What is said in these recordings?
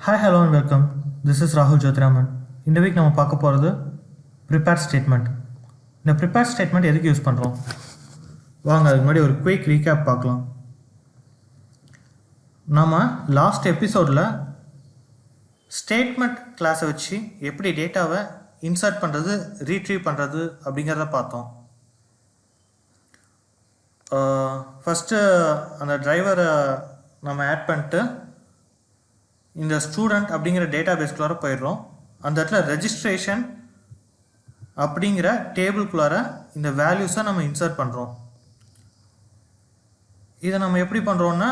Hi, hello and welcome. This is Rahul Jyothiraman. இந்த week நம்ம பார்க்க போகிறது ப்ரிப்பேர் ஸ்டேட்மெண்ட். இந்த ப்ரிப்பேர் ஸ்டேட்மெண்ட் எதுக்கு யூஸ் பண்ணுறோம் வாங்க அதுக்கு முன்னாடி ஒரு குயிக் ரீகேப் பார்க்கலாம். நம்ம லாஸ்ட் எபிசோடில் ஸ்டேட்மெண்ட் கிளாஸை வச்சு எப்படி டேட்டாவை இன்சர்ட் பண்ணுறது ரீட்ரீவ் பண்ணுறது அப்படிங்கிறத பார்த்தோம். ஃபஸ்ட்டு அந்த டிரைவரை நம்ம ஆட் பண்ணிட்டு இந்த ஸ்டூடெண்ட் அப்படிங்கிற டேட்டா பேஸ்குள்ளார போயிடுறோம். அந்த இடத்துல ரெஜிஸ்ட்ரேஷன் அப்படிங்கிற டேபிள்குள்ளார இந்த வேல்யூஸை நம்ம இன்சர்ட் பண்ணுறோம். இதை நம்ம எப்படி பண்ணுறோன்னா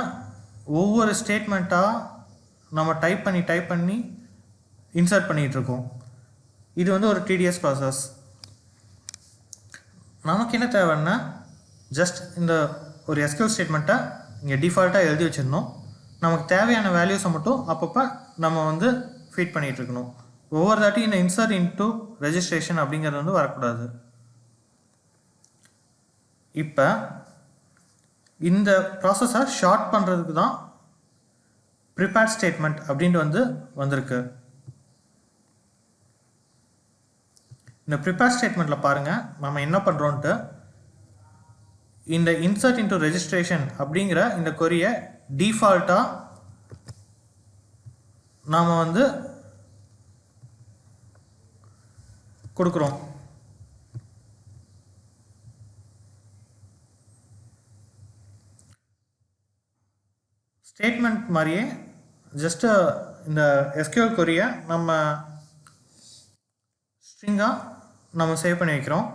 ஒவ்வொரு ஸ்டேட்மெண்ட்டாக நம்ம டைப் பண்ணி இன்சர்ட் பண்ணிகிட்ருக்கோம். இது வந்து ஒரு டிடிஎஸ் ப்ராசஸ். நமக்கு என்ன தேவைன்னா ஜஸ்ட் இந்த ஒரு எஸ்கியூஎல் ஸ்டேட்மெண்ட்டை இங்கே டிஃபால்ட்டாக எழுதி வச்சிடணும். நமக்கு தேவையான வேல்யூஸை மட்டும் அப்பப்போ நம்ம வந்து ஃபீட் பண்ணிகிட்ருக்கணும். ஒவ்வொரு தாட்டியும் இந்த இன்சர்ட் இன்டு ரெஜிஸ்ட்ரேஷன் அப்படிங்கிறது வந்து வரக்கூடாது. இப்போ இந்த ப்ராசஸை ஷார்ட் பண்ணுறதுக்கு தான் ப்ரிப்பேர் ஸ்டேட்மெண்ட் அப்படின்ட்டு வந்திருக்கு. இந்த ப்ரிப்பேர் ஸ்டேட்மெண்ட்டில் பாருங்கள் நம்ம என்ன பண்ணுறோன்ட்டு இந்த இன்சர்ட் இன்டு ரெஜிஸ்ட்ரேஷன் அப்படிங்கிற இந்த கொரியை டிஃபால்ட்டாக நாம் வந்து கொடுக்குறோம். ஸ்டேட்மெண்ட் மாதிரியே ஜஸ்ட்டு இந்த எஸ்கியூஎல் கொரியை நம்ம ஸ்ட்ரிங்காக நம்ம சேவ் பண்ணி வைக்கிறோம்.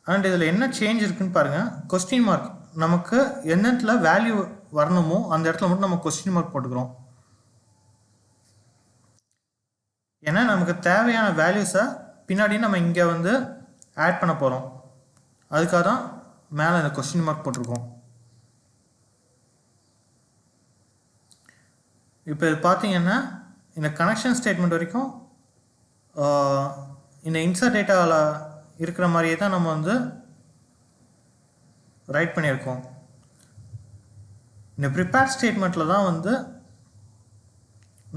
அண்ட் இதில் என்ன சேஞ்ச் இருக்குன்னு பாருங்கள். கொஸ்டின் மார்க் நமக்கு எந்த இடத்துல வேல்யூ வரணுமோ அந்த இடத்துல மட்டும் நம்ம கொஸ்டின் மார்க் போட்டுக்கிறோம். ஏன்னா நமக்கு தேவையான வேல்யூஸை பின்னாடி நம்ம இங்கே வந்து ஆட் பண்ண போகிறோம். அதுக்காக தான் மேலே இந்த கொஸ்டின் மார்க் போட்டிருக்கோம். இப்போ இது பார்த்தீங்கன்னா இந்த கனெக்ஷன் ஸ்டேட்மெண்ட் வரைக்கும் இந்த இன்சர்ட் டேட்டாவில் இருக்கிற மாதிரியே தான் நம்ம வந்து ரைட் பண்ணியிருக்கோம். இந்த ப்ரிப்பேர் ஸ்டேட்மெண்ட்டில் தான் வந்து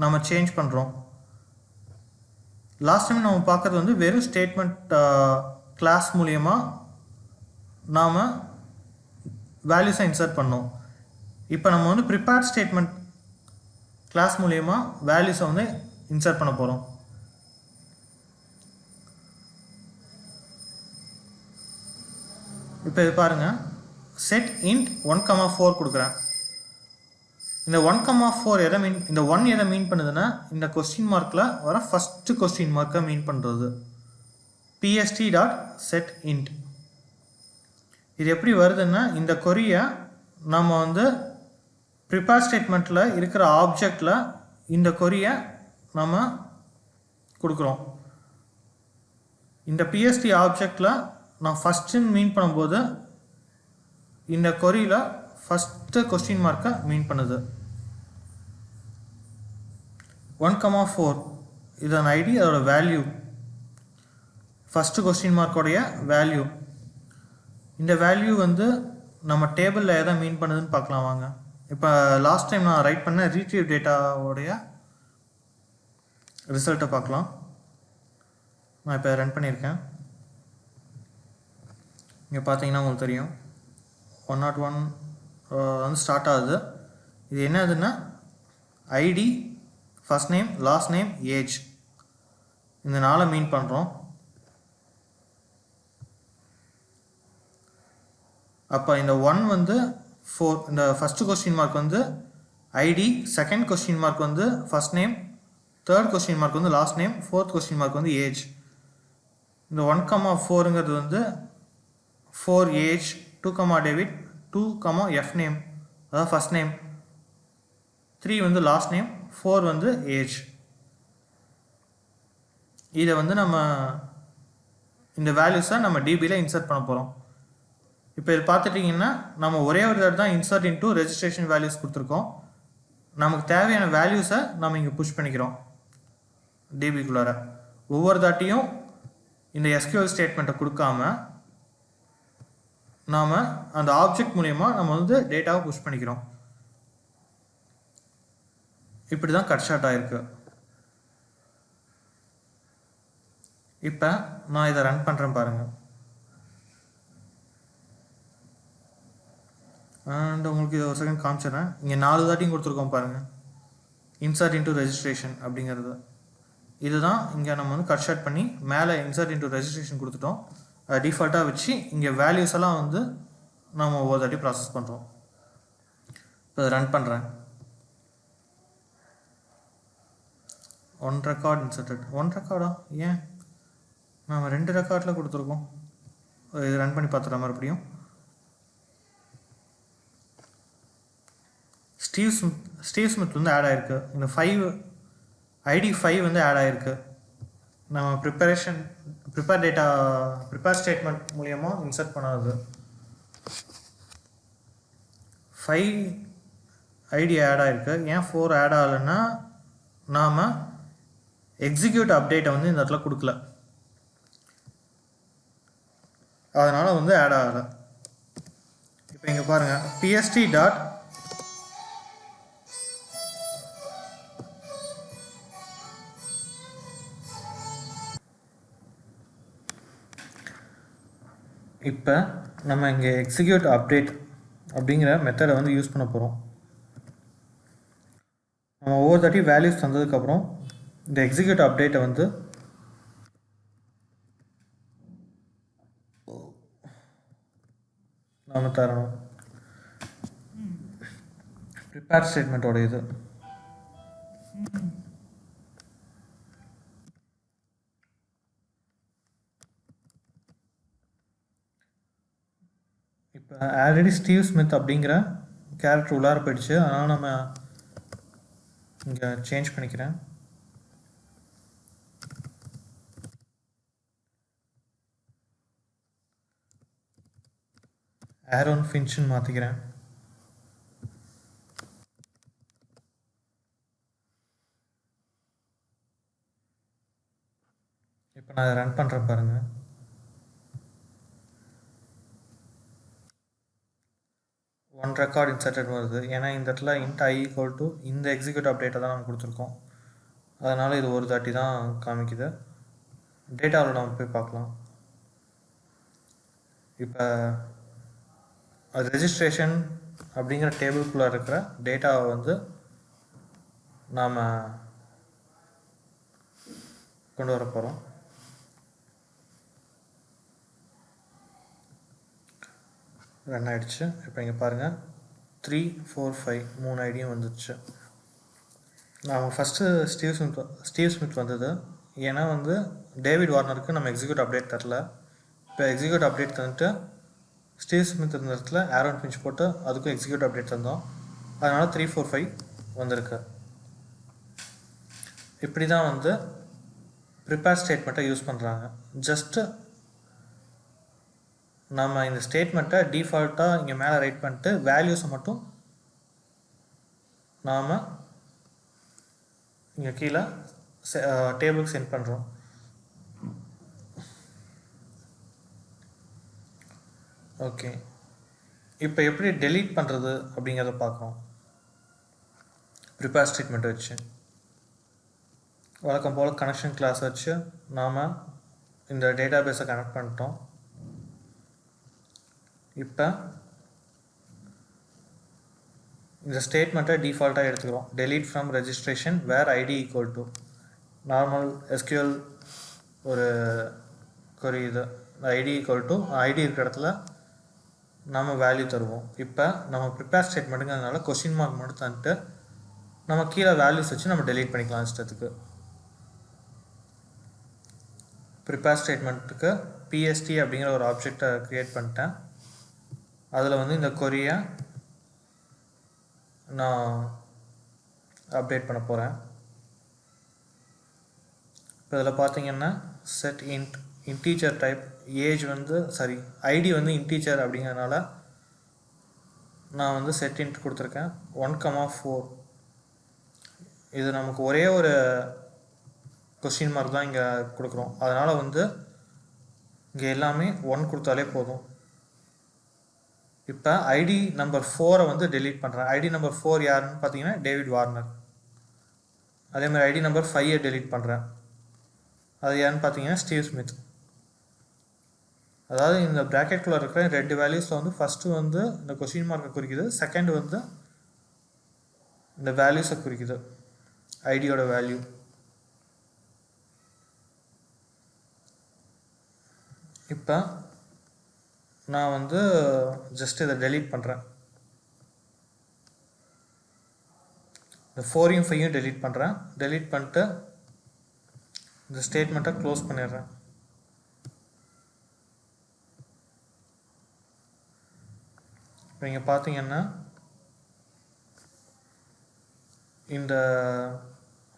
நம்ம சேஞ்ச் பண்ணுறோம். லாஸ்ட் டைம் நம்ம பார்க்குறது வந்து வெறும் ஸ்டேட்மெண்ட் கிளாஸ் மூலியமாக நாம் வேல்யூஸை இன்சர்ட் பண்ணோம். இப்போ நம்ம வந்து ப்ரிப்பேர் ஸ்டேட்மெண்ட் கிளாஸ் மூலியமாக வேல்யூஸை வந்து இன்சர்ட் பண்ண போகிறோம். இப்போ இது பாருங்கள், செட் இன்ட் 1,4 கொடுக்குறேன். இந்த 1,4 இந்த 1 எதை மீன் பண்ணுதுன்னா இந்த கொஸ்டின் மார்க்கில் வர ஃபஸ்ட்டு கொஸ்டின் மார்க்கை மீன் பண்ணுறது. pst.setInt. இது எப்படி வருதுன்னா இந்த கொரியை நம்ம வந்து ப்ரிப்பேர் ஸ்டேட்மெண்ட்டில் இருக்கிற ஆப்ஜெக்டில் இந்த கொரியை நம்ம கொடுக்குறோம். இந்த pst ஆப்ஜெக்டில் நான் ஃபஸ்ட்டுன்னு மீன் பண்ணும்போது இந்த கொரியில் ஃபஸ்ட்டு கொஸ்டின் மார்க்கை மீன் பண்ணுது. 1,4 இதன் ஐடி, அதோட வேல்யூ, ஃபஸ்ட்டு கொஸ்டின் மார்க்கோடைய வேல்யூ. இந்த வேல்யூ வந்து நம்ம டேபிளில் எதை மீன் பண்ணுதுன்னு பார்க்கலாம் வாங்க. இப்போ லாஸ்ட் டைம் நான் ரைட் பண்ண ரீட்ரீவ் டேட்டாவோடைய ரிசல்ட்டை பார்க்கலாம். நான் இப்போ ரன் பண்ணியிருக்கேன். இங்கே பார்த்தீங்கன்னா உங்களுக்கு தெரியும் 101 வந்து ஸ்டார்ட் ஆகுது. இது என்னதுன்னா ID, first name, last name, age, இந்த 4 மீன் பண்ணுறோம். அப்போ இந்த 1 வந்து 4, இந்த ஃபஸ்ட்டு கொஸ்டின் மார்க் வந்து ஐடி, செகண்ட் கொஸ்டின் மார்க் வந்து first name, third question mark வந்து last name, fourth question mark வந்து ஏஜ். இந்த 1,4ங்கிறது வந்து 4 ஏஜ், 2, டேவிட், 2, F நேம், அதாவது ஃபஸ்ட் நேம், 3 வந்து லாஸ்ட் நேம், 4 வந்து ஏஜ். இதை வந்து நம்ம இந்த வேல்யூஸை நம்ம டிபியில் இன்சர்ட் பண்ண போகிறோம். இப்போ இது பார்த்துட்டிங்கன்னா நம்ம ஒரே ஒரு தடவை தான் இன்சர்ட் இன்டு ரெஜிஸ்ட்ரேஷன் வேல்யூஸ் கொடுத்துருக்கோம். நமக்கு தேவையான வேல்யூஸை நம்ம இங்கே புஷ் பண்ணிக்கிறோம் டிபிக்குள்ளார. ஒவ்வொரு தாட்டியும் இந்த எஸ்கியூஎல் ஸ்டேட்மெண்ட்டை கொடுக்காம நாம் அந்த ஆப்ஜெக்ட் மூலயமா நம்ம வந்து டேட்டாவை புஷ் பண்ணிக்கிறோம். இப்படி தான் கட் ஷார்ட் ஆகிருக்கு. இப்போ நான் இதை ரன் பண்ணுறேன் பாருங்கள். அண்ட் உங்களுக்கு இதை ஒரு செகண்ட் காமிச்சிடுறேன். இங்கே 4 தாட்டியும் கொடுத்துருக்கோம் பாருங்கள், இன்சர்ட் இன்டூ ரெஜிஸ்ட்ரேஷன் அப்படிங்கிறது. இதுதான் இங்கே நம்ம வந்து கட் ஷார்ட் பண்ணி மேலே இன்சர்ட் இன்டூ ரெஜிஸ்ட்ரேஷன் கொடுத்துட்டோம். அதை டிஃபால்ட்டாக வச்சு இங்கே வேல்யூஸ் எல்லாம் வந்து நம்ம ஒவ்வொரு தாட்டி ப்ராசஸ் பண்ணுறோம். இப்போ அதை ரன் பண்ணுறேன். 1 ரெக்கார்ட் இன்சர்டட். 1 ரெக்கார்டா? ஏன் நம்ம 2 ரெக்கார்டில் கொடுத்துருக்கோம். இது ரன் பண்ணி பார்த்துட்றேன் மறுபடியும். ஸ்டீவ் ஸ்மித் வந்து ஆட் ஆகிருக்கு. இந்த 5 ஐடி 5 வந்து ஆட் ஆகிருக்கு. நம்ம ப்ரிப்பேர் ஸ்டேட்மெண்ட் மூலியமாக இன்சர்ட் பண்ணாது. 5 ஐடி ஆட் ஆகிருக்கு. ஏன் 4 ஆட் ஆகலைன்னா நாம் எக்ஸிக்யூட் அப்டேட்டை வந்து இந்த இடத்துல கொடுக்கல, அதனால் வந்து ஆட் ஆகலை. இப்போ இங்கே பாருங்கள், pst டாட் இப்போ நம்ம இங்கே எக்ஸிக்யூட் அப்டேட் அப்படிங்கிற மெத்தடை வந்து யூஸ் பண்ண போகிறோம். நம்ம ஒவ்வொரு தாட்டி வேல்யூஸ் தந்ததுக்கப்புறம் இந்த எக்ஸிக்யூட் அப்டேட்டை வந்து நாம் தரணும். ப்ரிப்பேர் ஸ்டேட்மெண்ட்டோட இது இப்போ ஆல்ரெடி ஸ்டீவ் ஸ்மித் அப்படிங்கிற கேரக்டர் உள்ளார போயிடுச்சு. அதனால் நம்ம இங்கே சேஞ்ச் பண்ணிக்கிறேன். ஆரோன் ஃபின்ச்னு மாற்றிக்கிறேன். இப்போ நான் அதை ரன் பண்ணுறேன் பாருங்கள். ஒன் ரெக்கார்ட் இன்சர்டட் வருது. ஏன்னா இந்த இடத்துல இன்ட் i ஈக்குவல் டு இந்த எக்ஸிக்யூட் அப்டேட்டை தான் நம்ம கொடுத்துருக்கோம். அதனால் இது ஒரு தாட்டி தான் காமிக்குது. டேட்டாவில் நம்ம போய் பார்க்கலாம். இப்போ ரெஜிஸ்ட்ரேஷன் அப்படிங்கிற டேபிள்குள்ளே இருக்கிற டேட்டாவை வந்து நாம் கொண்டு வர போகிறோம். ரன் ஆகிடுச்சு. இப்போ இங்கே பாருங்கள், 3, 4, 5 3 ஐடியும் வந்துடுச்சு. நாம் ஃபஸ்ட்டு ஸ்டீவ் ஸ்மித் வந்தது. ஏன்னா வந்து டேவிட் வார்னருக்கு நம்ம எக்ஸிக்யூட் அப்டேட் தரல. இப்போ எக்ஸிக்யூட் அப்டேட் தந்துட்டு ஸ்டீவ் ஸ்மித் இருந்த இடத்துல ஆரோன் ஃபின்ச் போட்டு அதுக்கும் எக்ஸிக்யூட் அப்டேட் தந்தோம். அதனால் 3, 4, 5 வந்திருக்கு. இப்படி தான் வந்து ப்ரிப்பேர் ஸ்டேட்மெண்ட்டை யூஸ் பண்ணுறாங்க. ஜஸ்ட்டு நம்ம இந்த ஸ்டேட்மெண்ட்டை டிஃபால்ட்டாக இங்கே மேலே ரைட் பண்ணிட்டு வேல்யூஸை மட்டும் நாம் இங்கே கீழே டேபிளுக்கு சென்ட் பண்ணுறோம். ஓகே, இப்போ எப்படி டெலீட் பண்ணுறது அப்படிங்கிறத பார்க்குறோம். ப்ரிப்பேர் ஸ்டேட்மெண்ட் வச்சு வழக்கம் போல் கனெக்ஷன் கிளாஸ் வச்சு நாம் இந்த டேட்டா பேஸை கனெக்ட் பண்ணிட்டோம். இப்போ இந்த ஸ்டேட்மெண்ட்டை டிஃபால்ட்டாக எடுத்துக்கிறோம். Delete from registration where ID equal to normal SQL ஒரு கொரி இது ஐடி ஈக்குவல் டு ஐடி இருக்கிற இடத்துல நம்ம வேல்யூ தருவோம். இப்போ நம்ம ப்ரிப்பேர் ஸ்டேட்மெண்ட்டுங்கிறதுனால கொஸ்டின் மார்க் மட்டும் தந்துட்டு நம்ம கீழே வேல்யூஸ் வச்சு நம்ம டெலீட் பண்ணிக்கலாம் இஷ்டத்துக்கு. ப்ரிப்பேர் ஸ்டேட்மெண்ட்டுக்கு PST அப்படிங்கிற ஒரு ஆப்ஜெக்டை க்ரியேட் பண்ணிட்டேன். அதில் வந்து இந்த கொரியை நான் அப்டேட் பண்ண போகிறேன். இப்போ இதில் பார்த்தீங்கன்னா செட் இன்டீஜர் டைப் ஏஜ் வந்து ஐடி வந்து இன்டீஜர் அப்படிங்கிறதுனால நான் வந்து செட் இன்ட் கொடுத்துருக்கேன். 1,4 இது நமக்கு ஒரே ஒரு கொஸ்டின் மார்க் தான் இங்கே கொடுக்குறோம். அதனால் வந்து இங்கே எல்லாமே 1 கொடுத்தாலே போதும். இப்போ ஐடி நம்பர் 4 வந்து டெலீட் பண்ணுறேன். ஐடி நம்பர் 4 யாருன்னு பார்த்தீங்கன்னா டேவிட் வார்னர். அதே மாதிரி ஐடி நம்பர் 5 டெலீட் பண்ணுறேன். அது ஏன்னு பார்த்தீங்கன்னா ஸ்டீவ் ஸ்மித். அதாவது இந்த ப்ராக்கெட்குள்ளே இருக்கிற 2 வேல்யூஸில் வந்து ஃபஸ்ட்டு வந்து இந்த கொஸ்டின் மார்க்கை குறிக்குது, செகண்ட் வந்து இந்த வேல்யூஸை குறிக்குது, ஐடியோட வேல்யூ. இப்போ நான் வந்து ஜஸ்ட் இதை டெலீட் பண்ணுறேன். இந்த 4யும் 5யும் டெலீட் பண்ணுறேன். டெலீட் பண்ணிட்டு இந்த ஸ்டேட்மெண்ட்டை க்ளோஸ் பண்ணிடுறேன். இப்போ இங்கே பார்த்தீங்கன்னா இந்த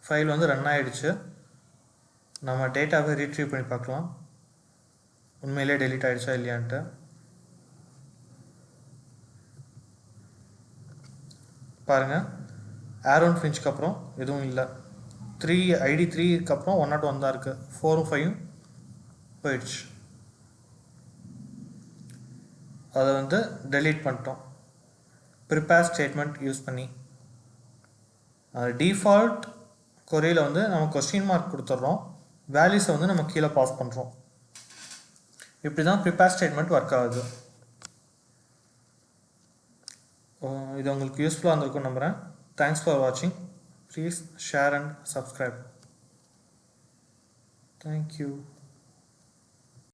ஃபைல் வந்து ரன் ஆகிடுச்சு. நம்ம டேட்டாவை ரீட்ரீவ் பண்ணி பார்க்கலாம் உண்மையிலே டெலீட் ஆகிடுச்சா இல்லையான்ட்டு. பாருங்கள், ஆரோன் ஃபின்ச்சுக்கு அப்புறம் எதுவும் இல்லை. ஐடி 3க்கு அப்புறம் 101 தான் இருக்குது. 4ம் 5ம் போயிடுச்சு. அதை வந்து டெலீட் பண்ணிட்டோம் ப்ரிப்பேர் ஸ்டேட்மெண்ட் யூஸ் பண்ணி. டிஃபால்ட் கொரியில் வந்து நம்ம கொஸ்டின் மார்க் கொடுத்துட்றோம், வேல்யூஸை வந்து நம்ம கீழே பாஸ் பண்ணுறோம். இப்படி தான் ப்ரிப்பேர் ஸ்டேட்மெண்ட் ஒர்க் ஆகுது. இது உங்களுக்கு யூஸ்ஃபுல்லாக இருந்திருக்கும் நம்புகிறேன். தேங்க்ஸ் ஃபார் வாட்சிங். Please share and subscribe. Thank you.